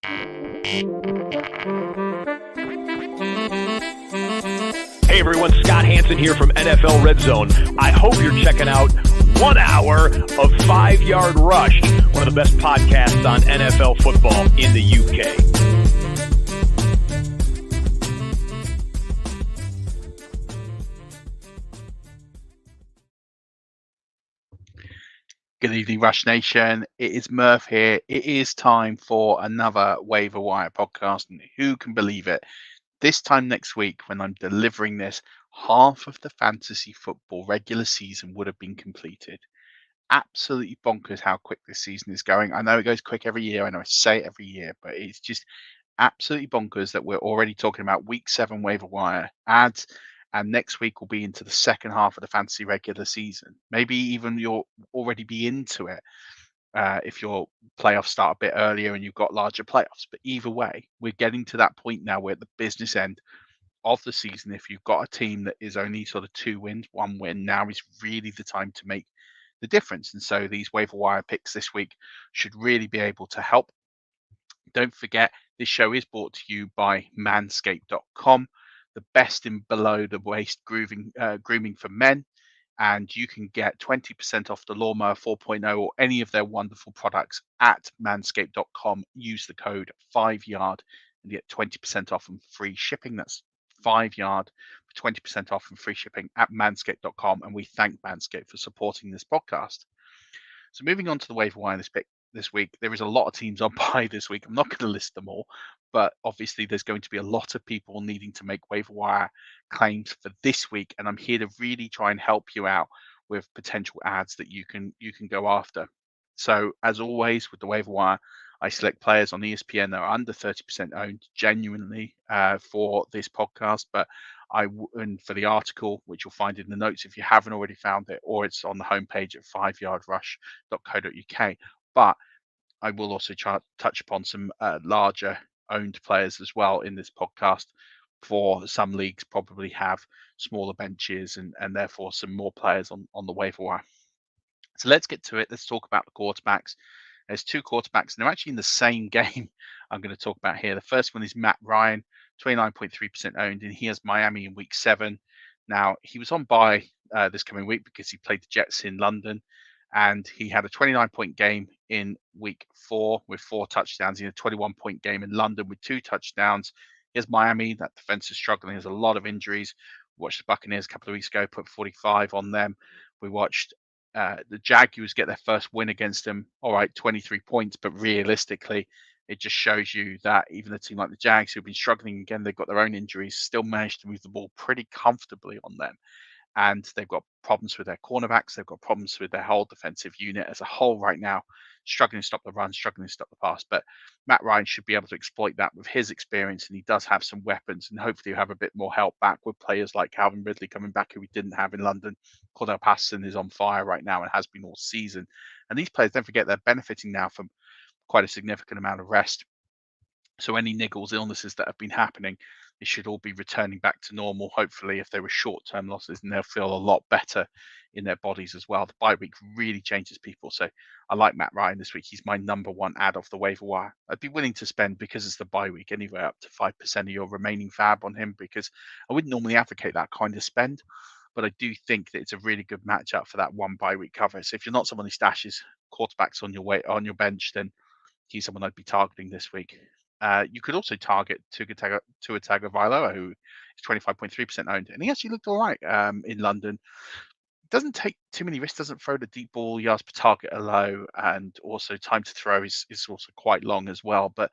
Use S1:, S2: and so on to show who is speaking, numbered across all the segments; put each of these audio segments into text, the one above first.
S1: Hey everyone, Scott Hansen here from NFL Red Zone. I hope you're checking out 1 hour of 5 Yard Rush, one of the best podcasts on NFL football in the UK.
S2: Good evening, Rush Nation. It is Murf here. It is time for another Waiver Wire podcast, and who can believe it? This time next week, when I'm delivering this, half of the fantasy football regular season would have been completed. Absolutely bonkers how quick this season is going. I know it goes quick every year. I know I say it every year, but it's just absolutely bonkers that we're already talking about week 7 Waiver Wire ads. And next week will be into the second half of the fantasy regular season. Maybe even you'll already be into it if your playoffs start a bit earlier and you've got larger playoffs. But either way, we're getting to that point now where at the business end of the season, if you've got a team that is only sort of 2 wins, 1 win, now is really the time to make the difference. And so these waiver wire picks this week should really be able to help. Don't forget, this show is brought to you by manscaped.com, the best in below the waist grooming for men. And you can get 20% off the Lawnmower 4.0 or any of their wonderful products at manscaped.com. Use the code 5yard and get 20% off and free shipping. That's 5yard for 20% off and free shipping at manscaped.com. And we thank Manscaped for supporting this podcast. So moving on to the waiver wire this week, there is a lot of teams on bye this week. I'm not going to list them all, but obviously there's going to be a lot of people needing to make waiver wire claims for this week, and I'm here to really try and help you out with potential ads that you can go after. So as always with the waiver wire, I select players on ESPN that are under 30% owned genuinely for this podcast, but and for the article, which you'll find in the notes if you haven't already found it, or it's on the homepage at 5yardrush.co.uk. But I will also touch upon some larger owned players as well in this podcast. For some leagues, probably have smaller benches and therefore some more players on the waiver wire. So let's get to it. Let's talk about the quarterbacks. There's 2 quarterbacks, and they're actually in the same game I'm going to talk about here. The first one is Matt Ryan, 29.3% owned, and he has Miami in week 7. Now, he was on bye this coming week because he played the Jets in London, and he had a 29-point game in week 4 with 4 touchdowns. He had a 21-point game in London with 2 touchdowns. Here's Miami. That defense is struggling. There's a lot of injuries. We watched the Buccaneers a couple of weeks ago, put 45 on them. We watched the Jaguars get their first win against them. All right, 23 points, but realistically, it just shows you that even a team like the Jags, who've been struggling again, they've got their own injuries, still managed to move the ball pretty comfortably on them. And they've got problems with their cornerbacks. They've got problems with their whole defensive unit as a whole right now, struggling to stop the run, struggling to stop the pass. But Matt Ryan should be able to exploit that with his experience, and he does have some weapons, and hopefully he'll have a bit more help back with players like Calvin Ridley coming back, who we didn't have in London. Cordell Patterson is on fire right now and has been all season. And these players, don't forget, they're benefiting now from quite a significant amount of rest. So any niggles, illnesses that have been happening, they should all be returning back to normal. Hopefully, if they were short-term losses, and they'll feel a lot better in their bodies as well. The bye week really changes people. So I like Matt Ryan this week. He's my number 1 ad off the waiver wire. I'd be willing to spend, because it's the bye week, anywhere up to 5% of your remaining fab on him, because I wouldn't normally advocate that kind of spend. But I do think that it's a really good matchup for that 1 bye week cover. So if you're not someone who stashes quarterbacks on your bench, then he's someone I'd be targeting this week. You could also target Tua Tagovailoa, who is 25.3% owned, and he actually looked all right in London. Doesn't take too many risks, doesn't throw the deep ball, yards per target are low, and also time to throw is also quite long as well. But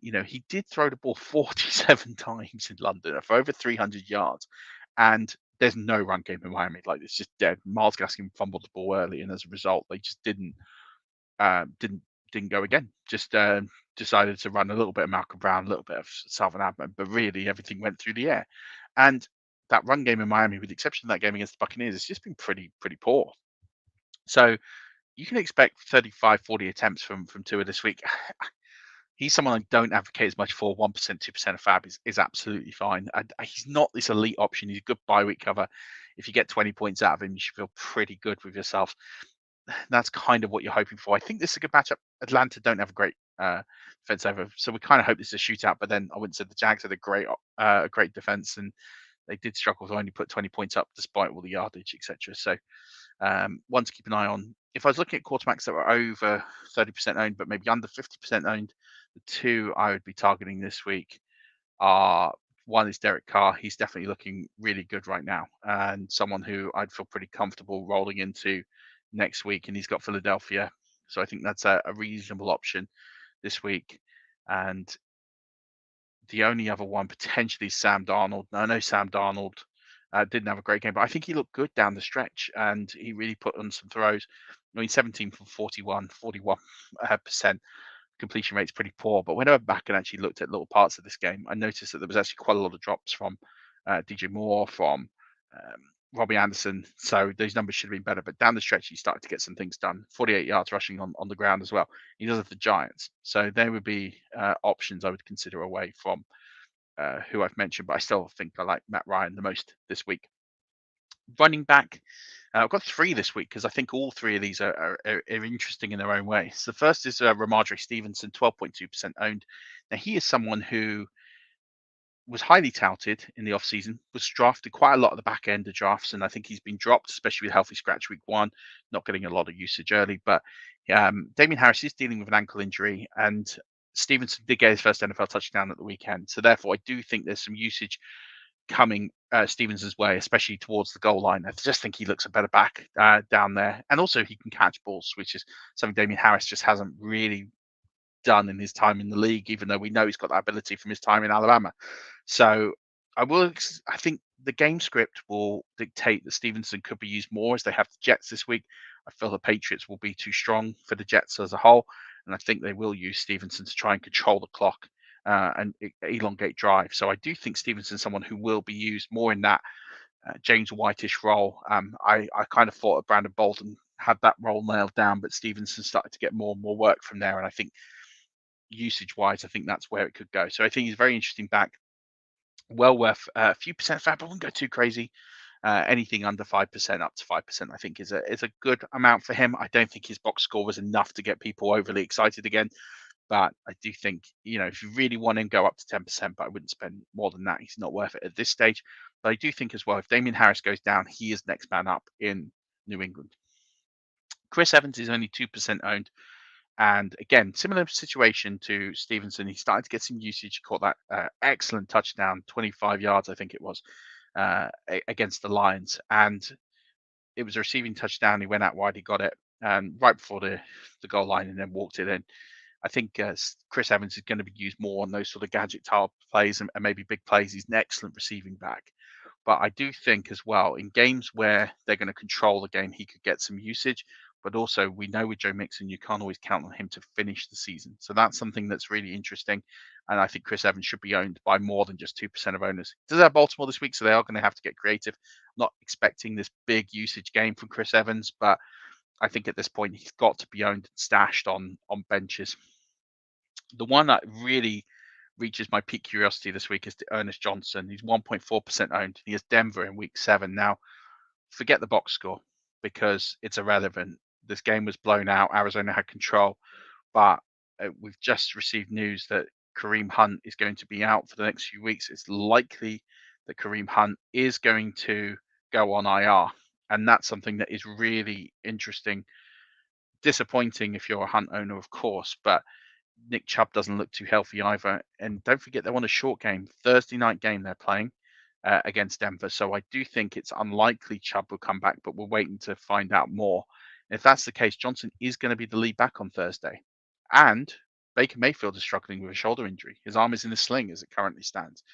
S2: he did throw the ball 47 times in London for over 300 yards, and there's no run game in Miami. Like, it's just dead. Myles Gaskin fumbled the ball early, and as a result, they just didn't go again. Just decided to run a little bit of Malcolm Brown, a little bit of Salvin Ahmed, but really everything went through the air. And that run game in Miami, with the exception of that game against the Buccaneers, it's just been pretty poor. So you can expect 35, 40 attempts from Tua this week. He's someone I don't advocate as much for. 1%, 2% of fab is absolutely fine. He's not this elite option. He's a good bye week cover. If you get 20 points out of him, you should feel pretty good with yourself. that's kind of what you're hoping for. I think this is a good matchup. Atlanta don't have a great defense over, so we kind of hope this is a shootout. But then I wouldn't say the Jags had a great defense, and they did struggle to only put 20 points up despite all the yardage, etc. So one to keep an eye on. If I was looking at quarterbacks that were over 30% owned, but maybe under 50% owned, the two I would be targeting this week are, one is Derek Carr. He's definitely looking really good right now, and someone who I'd feel pretty comfortable rolling into next week. And he's got Philadelphia, so I think that's a reasonable option this week. And the only other one potentially is Sam Darnold. Now, I know Sam Darnold didn't have a great game, but I think he looked good down the stretch, and he really put on some throws. I mean, 17 from 41% completion rate's pretty poor. But when I went back and actually looked at little parts of this game, I noticed that there was actually quite a lot of drops from DJ Moore, from Robbie Anderson. So those numbers should have been better. But down the stretch, he started to get some things done. 48 yards rushing on the ground as well. He does have the Giants. So there would be options I would consider away from who I've mentioned. But I still think I like Matt Ryan the most this week. Running back, I've got three this week because I think all three of these are interesting in their own way. So the first is Ramondre Stevenson, 12.2% owned. Now, he is someone who was highly touted in the offseason, was drafted quite a lot at the back end of drafts, and I think he's been dropped, especially with healthy scratch week one, not getting a lot of usage early. But Damien Harris is dealing with an ankle injury, and Stevenson did get his first NFL touchdown at the weekend. So therefore, I do think there's some usage coming Stevenson's way, especially towards the goal line. I just think he looks a better back down there. And also he can catch balls, which is something Damien Harris just hasn't really done in his time in the league, even though we know he's got that ability from his time in Alabama. So I think the game script will dictate that Stevenson could be used more as they have the Jets this week. I feel the Patriots will be too strong for the Jets as a whole, and I think they will use Stevenson to try and control the clock and elongate drive. So I do think Stevenson's someone who will be used more in that James Whitish role. I kind of thought that Brandon Bolden had that role nailed down, but Stevenson started to get more and more work from there. And I think usage-wise, I think that's where it could go. So I think he's very interesting back. Well worth a few percent fab. I wouldn't go too crazy. Anything under 5%, up to 5%, I think is a good amount for him. I don't think his box score was enough to get people overly excited again. But I do think, if you really want him, go up to 10%, but I wouldn't spend more than that. He's not worth it at this stage. But I do think as well, if Damien Harris goes down, he is next man up in New England. Chris Evans is only 2% owned. And again, similar situation to Stevenson. He started to get some usage. He caught that excellent touchdown, 25 yards, I think it was, against the Lions. And it was a receiving touchdown. He went out wide. He got it right before the goal line and then walked it in. I think Chris Evans is going to be used more on those sort of gadget type plays and maybe big plays. He's an excellent receiving back. But I do think as well, in games where they're going to control the game, he could get some usage. But also, we know with Joe Mixon, you can't always count on him to finish the season. So that's something that's really interesting. And I think Chris Evans should be owned by more than just 2% of owners. Does have Baltimore this week, so they are going to have to get creative. I'm not expecting this big usage game from Chris Evans, but I think at this point, he's got to be owned and stashed on benches. The one that really reaches my peak curiosity this week is to Ernest Johnson. He's 1.4% owned. He has Denver in week 7. Now, forget the box score because it's irrelevant. This game was blown out. Arizona had control, but we've just received news that Kareem Hunt is going to be out for the next few weeks. It's likely that Kareem Hunt is going to go on IR, and that's something that is really interesting. Disappointing if you're a Hunt owner, of course, but Nick Chubb doesn't look too healthy either. And don't forget, they're on a short game, Thursday night game they're playing against Denver. So I do think it's unlikely Chubb will come back, but we're waiting to find out more. And if that's the case, Johnson is going to be the lead back on Thursday. And Baker Mayfield is struggling with a shoulder injury. His arm is in a sling as it currently stands.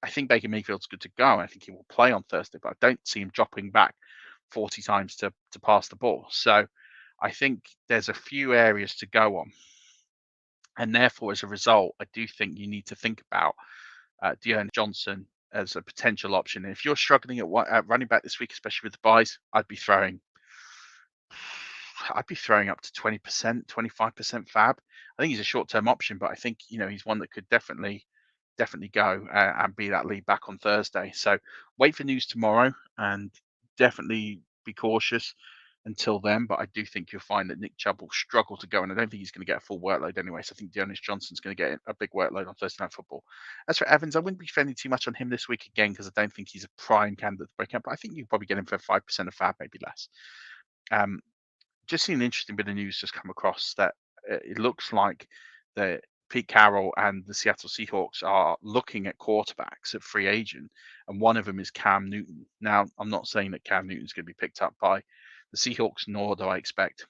S2: I think Baker Mayfield's good to go. I think he will play on Thursday, but I don't see him dropping back 40 times to pass the ball. So I think there's a few areas to go on. And therefore, as a result, I do think you need to think about Dearn Johnson as a potential option. And if you're struggling at running back this week, especially with the buys, I'd be throwing up to 20%, 25% fab. I think he's a short-term option, but I think he's one that could definitely go and be that lead back on Thursday. So wait for news tomorrow and definitely be cautious until then, but I do think you'll find that Nick Chubb will struggle to go, and I don't think he's going to get a full workload anyway. So I think Deonis Johnson's going to get a big workload on Thursday Night Football. As for Evans, I wouldn't be spending too much on him this week again because I don't think he's a prime candidate to break out, but I think you probably get him for 5% of fab, maybe less. Just seen an interesting bit of news just come across that it looks like that Pete Carroll and the Seattle Seahawks are looking at quarterbacks at free agent, and one of them is Cam Newton. Now, I'm not saying that Cam Newton's going to be picked up by the Seahawks, nor do I expect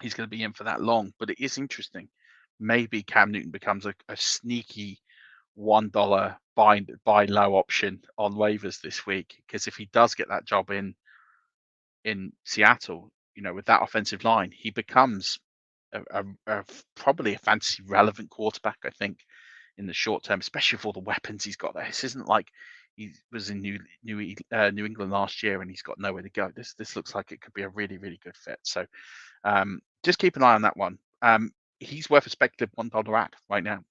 S2: he's going to be in for that long, but it is interesting. Maybe Cam Newton becomes a sneaky $1 buy low option on waivers this week, because if he does get that job in Seattle, with that offensive line, he becomes probably a fantasy relevant quarterback, I think, in the short term, especially with all the weapons he's got there. This isn't like he was in New England last year and he's got nowhere to go. This looks like it could be a really, really good fit. So just keep an eye on that one. He's worth a speculative $1 ad right now,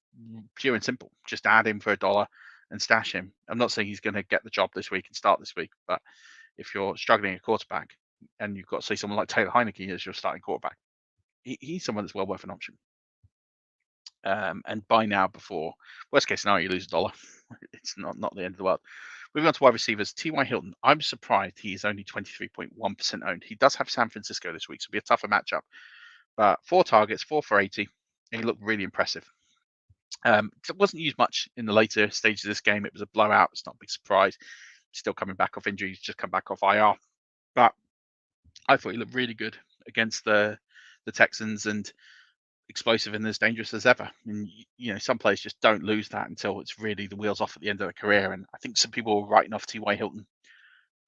S2: pure and simple. Just add him for $1 and stash him. I'm not saying he's going to get the job this week and start this week, but if you're struggling at quarterback and you've got, say, someone like Taylor Heineke as your starting quarterback, he's someone that's well worth an option. And buy now before worst case scenario, you lose $1. It's not the end of the world. Moving on to wide receivers, T.Y. Hilton. I'm surprised he is only 23.1% owned. He does have San Francisco this week, so it'll be a tougher matchup. But 4 targets, 4 for 80, and he looked really impressive. It wasn't used much in the later stages of this game. It was a blowout. It's not a big surprise. Still coming back off injury. He's just come back off IR. But I thought he looked really good against the Texans and explosive and as dangerous as ever. And some players just don't lose that until it's really the wheels off at the end of their career. And I think some people were writing off T.Y. Hilton.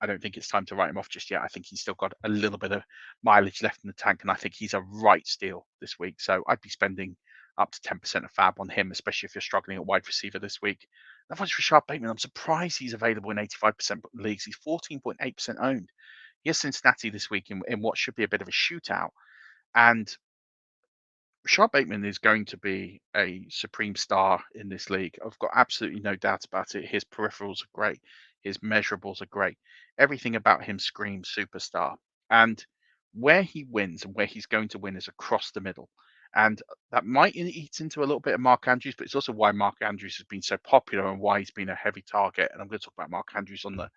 S2: I don't think it's time to write him off just yet. I think he's still got a little bit of mileage left in the tank, and I think he's a right steal this week. So I'd be spending up to 10% of fab on him, especially if you're struggling at wide receiver this week. That one's Rashad Bateman. I'm surprised he's available in 85% leagues. He's 14.8% owned. He has Cincinnati this week in what should be a bit of a shootout. And Rashad Bateman is going to be a supreme star in this league. I've got absolutely no doubt about it. His peripherals are great. His measurables are great. Everything about him screams superstar. And where he wins and where he's going to win is across the middle. And that might eat into a little bit of Mark Andrews, but it's also why Mark Andrews has been so popular and why he's been a heavy target. And I'm going to talk about Mark Andrews on the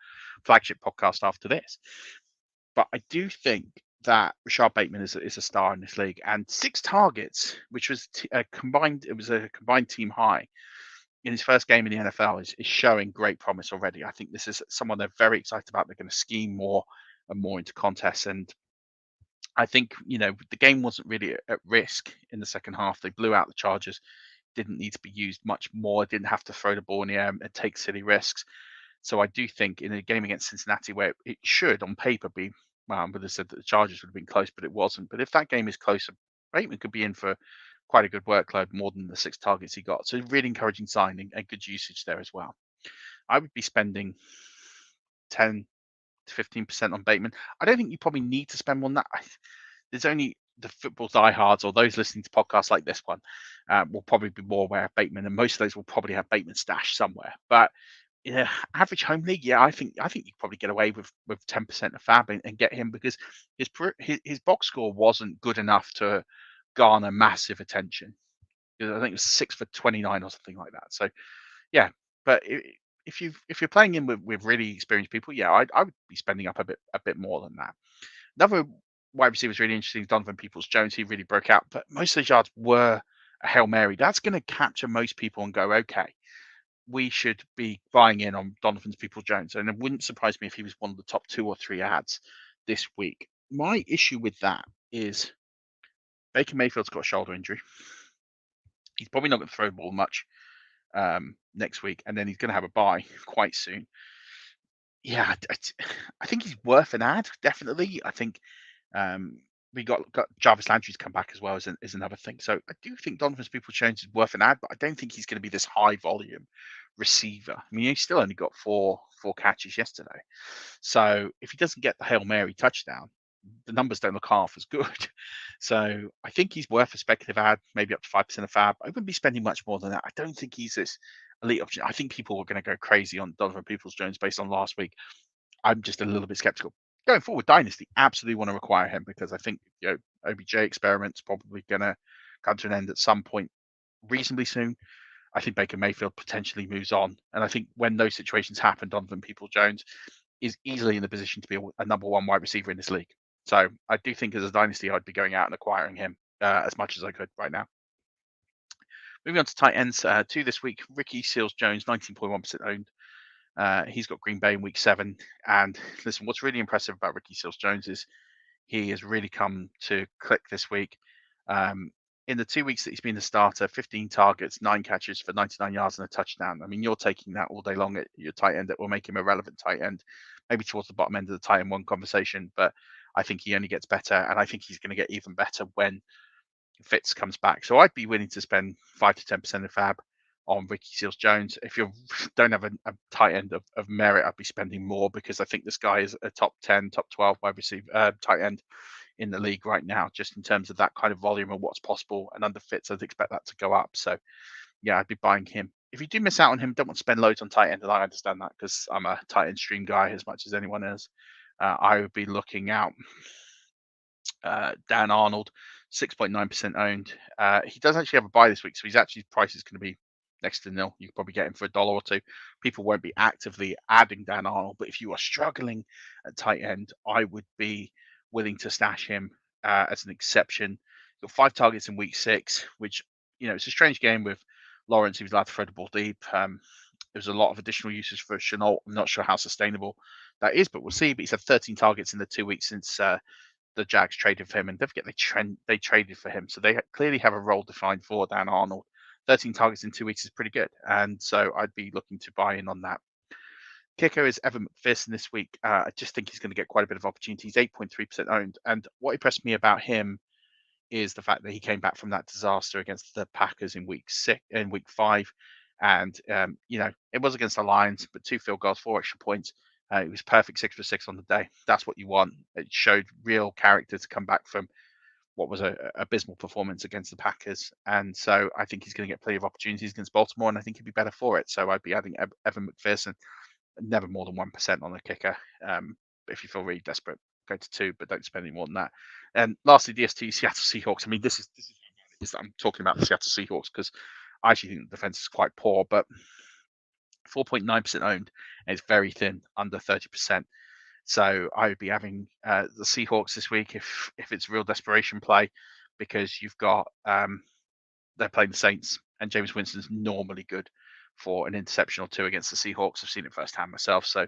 S2: flagship podcast after this. But I do think that Rashad Bateman is a star in this league, and 6 targets, which was a combined team high in his first game in the NFL, is showing great promise already. I think this is someone they're very excited about. They're going to scheme more and more into contests, and I think the game wasn't really at risk in the second half. They blew out the Chargers, didn't need to be used much more, didn't have to throw the ball in the air and take silly risks. So I do think in a game against Cincinnati, where it should on paper be, well, I would have said that the Chargers would have been close, but it wasn't. But if that game is closer, Bateman could be in for quite a good workload, more than the 6 targets he got. So really encouraging signing and good usage there as well. I would be spending 10 to 15% on Bateman. I don't think you probably need to spend more than that. There's only the football diehards or those listening to podcasts like this one will probably be more aware of Bateman, and most of those will probably have Bateman stashed somewhere. But average home league, I think you can probably get away with 10% of fab and get him, because his box score wasn't good enough to garner massive attention. I think it was 6 for 29 or something like that. So yeah, but if you're playing in with really experienced people, I would be spending up a bit more than that. Another wide receiver was really interesting, Donovan Peoples-Jones. He really broke out, but most of the yards were a Hail Mary. That's going to capture most people and go, okay, we should be buying in on Donovan Peoples-Jones. And it wouldn't surprise me if he was one of the top 2 or 3 ads this week. My issue with that is Baker Mayfield's got a shoulder injury. He's probably not going to throw the ball much next week, and then he's going to have a bye quite soon. Yeah, I think he's worth an ad, definitely. I think we got Jarvis Landry's come back as well is another thing. So I do think Donovan Peoples-Jones is worth an ad, but I don't think he's going to be this high volume receiver. I mean, he still only got four catches yesterday. So if he doesn't get the Hail Mary touchdown, the numbers don't look half as good. So I think he's worth a speculative ad, maybe up to 5% of fab. I wouldn't be spending much more than that. I don't think he's this elite option. I think people are going to go crazy on Donovan Peoples-Jones based on last week. I'm just a little bit skeptical. going forward, Dynasty absolutely want to require him because I think OBJ experiment's probably going to come to an end at some point reasonably soon. I think Baker Mayfield potentially moves on, and I think when those situations happen, Donovan Peoples-Jones is easily in the position to be a number one wide receiver in this league. So I do think as a dynasty, I'd be going out and acquiring him as much as I could right now. Moving on to tight ends, 2 this week. Ricky Seals-Jones, 19.1% owned. He's got Green Bay in week 7. And listen, what's really impressive about Ricky Seals-Jones is he has really come to click this week. In the 2 weeks that he's been the starter, 15 targets, 9 catches for 99 yards and a touchdown. I mean, you're taking that all day long at your tight end. That will make him a relevant tight end, maybe towards the bottom end of the tight end one conversation. But I think he only gets better, and I think he's going to get even better when Fitz comes back. So I'd be willing to spend 5 to 10% of fab on Ricky Seals-Jones. If you don't have a tight end of merit, I'd be spending more because I think this guy is a top 10, top 12 wide receiver tight end in the league right now, just in terms of that kind of volume and what's possible. And under Fitz, I'd expect that to go up. So yeah, I'd be buying him. If you do miss out on him, don't want to spend loads on tight end, and I understand that because I'm a tight end stream guy as much as anyone is. I would be looking out Dan Arnold, 6.9% owned. He does actually have a buy this week, so his actually price is going to be next to nil. You can probably get him for $1 or $2. People won't be actively adding Dan Arnold, but if you are struggling at tight end, I would be willing to stash him as an exception. Got 5 targets in week 6, which it's a strange game with Lawrence, who's allowed to throw the ball deep. There's a lot of additional uses for Chenault. I'm not sure how sustainable that is, but we'll see. But he's had 13 targets in the 2 weeks since the Jags traded for him, and don't forget they traded for him, so they clearly have a role defined for Dan Arnold. 13 targets in 2 weeks is pretty good, and so I'd be looking to buy in on that. Kicker is Evan McPherson this week. I just think he's going to get quite a bit of opportunity. He's 8.3% owned, and what impressed me about him is the fact that he came back from that disaster against the Packers in week 5, and it was against the Lions, but 2 field goals, 4 extra points. It was perfect 6 for 6 on the day. That's what you want. It showed real character to come back from what was a abysmal performance against the Packers, and so I think he's going to get plenty of opportunities against Baltimore, and I think he'd be better for it. So I'd be adding Evan McPherson, never more than 1% on the kicker. If you feel really desperate, go to 2, but don't spend any more than that. And lastly, DST Seattle Seahawks. I mean, this is I'm talking about the Seattle Seahawks because I actually think the defense is quite poor, but 4.9% owned, and it's very thin, under 30%. So I would be having the Seahawks this week if it's real desperation play, because you've got they're playing the Saints, and James Winston's normally good for an interception or 2 against the Seahawks. I've seen it firsthand myself, so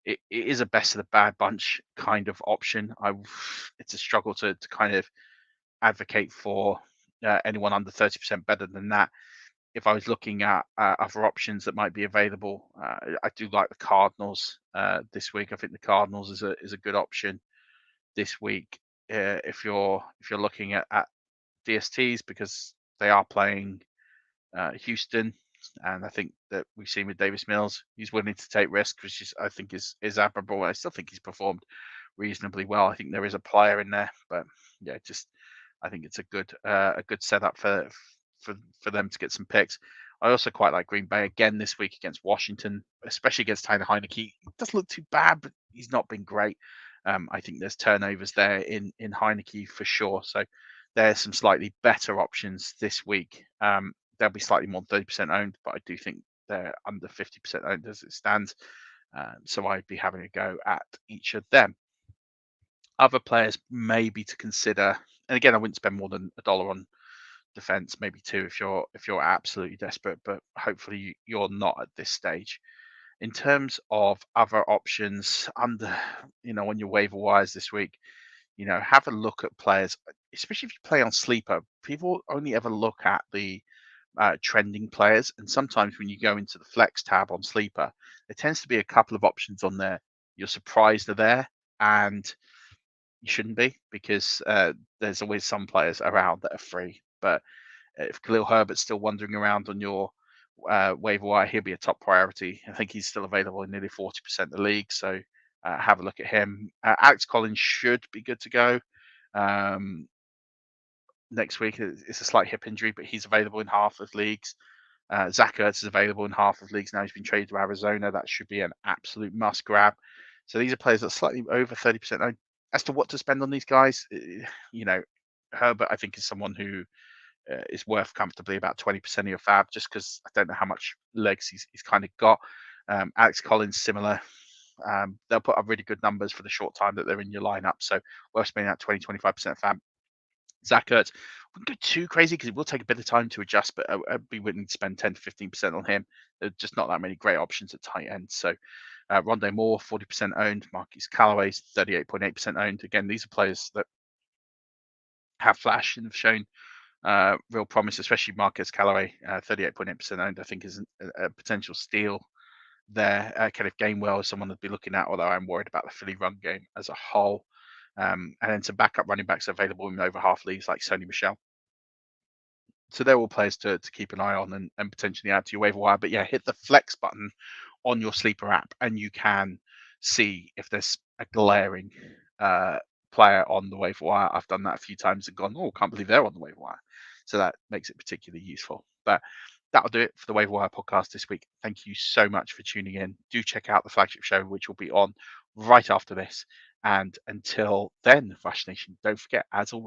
S2: it is a best of the bad bunch kind of option. It's a struggle to kind of advocate for anyone under 30% better than that. If I was looking at other options that might be available, I do like the Cardinals this week. I think the Cardinals is a good option this week if you're looking at DSTs, because they are playing Houston, and I think that we've seen with Davis Mills, he's willing to take risks, which I think is admirable. I still think he's performed reasonably well. I think there is a player in there, but yeah, I think it's a good setup for them to get some picks. I also quite like Green Bay again this week against Washington, especially against Tyler Heineke. He doesn't look too bad, but he's not been great. I think there's turnovers there in Heineke for sure. So there's some slightly better options this week. They'll be slightly more than 30% owned, but I do think they're under 50% owned as it stands. So I'd be having a go at each of them. Other players maybe to consider, and again, I wouldn't spend more than $1 on defense, maybe 2 if you're absolutely desperate, but hopefully you're not at this stage. In terms of other options under, on your waiver wires this week, have a look at players, especially if you play on sleeper. People only ever look at the trending players, and sometimes when you go into the flex tab on sleeper, there tends to be a couple of options on there you're surprised are there, and you shouldn't be, because there's always some players around that are free. But if Khalil Herbert's still wandering around on your waiver wire, he'll be a top priority. I think he's still available in nearly 40% of the league, so have a look at him. Alex Collins should be good to go next week. It's a slight hip injury, but he's available in half of leagues. Zach Ertz is available in half of leagues now. He's been traded to Arizona. That should be an absolute must grab. So these are players that are slightly over 30% owned. As to what to spend on these guys, you know, Herbert, I think, is someone who is worth comfortably about 20% of your fab, just because I don't know how much legs he's kind of got. Alex Collins, similar. They'll put up really good numbers for the short time that they're in your lineup. So worth spending that 20-25% of fab. Zach Ertz, wouldn't go too crazy because it will take a bit of time to adjust, but I'd be willing to spend 10 to 15% on him. There's just not that many great options at tight end. So Rondé Moore, 40% owned. Marquise Callaway's 38.8% owned. Again, these are players that have flashed and have shown real promise, especially Marcus Callaway, 38.8% owned, I think is a potential steal there. Kenneth Gainwell is someone to be looking at, although I'm worried about the Philly run game as a whole. And then some backup running backs available in over half leagues like Sony Michel. So they're all players to keep an eye on and potentially add to your waiver wire. But yeah, hit the flex button on your sleeper app and you can see if there's a glaring player on the waiver wire. I've done that a few times and gone, oh, can't believe they're on the waiver wire. So that makes it particularly useful. But that'll do it for the Waiver Wire podcast this week. Thank you so much for tuning in. Do check out the flagship show, which will be on right after this. And until then, Rush Nation, don't forget, as always,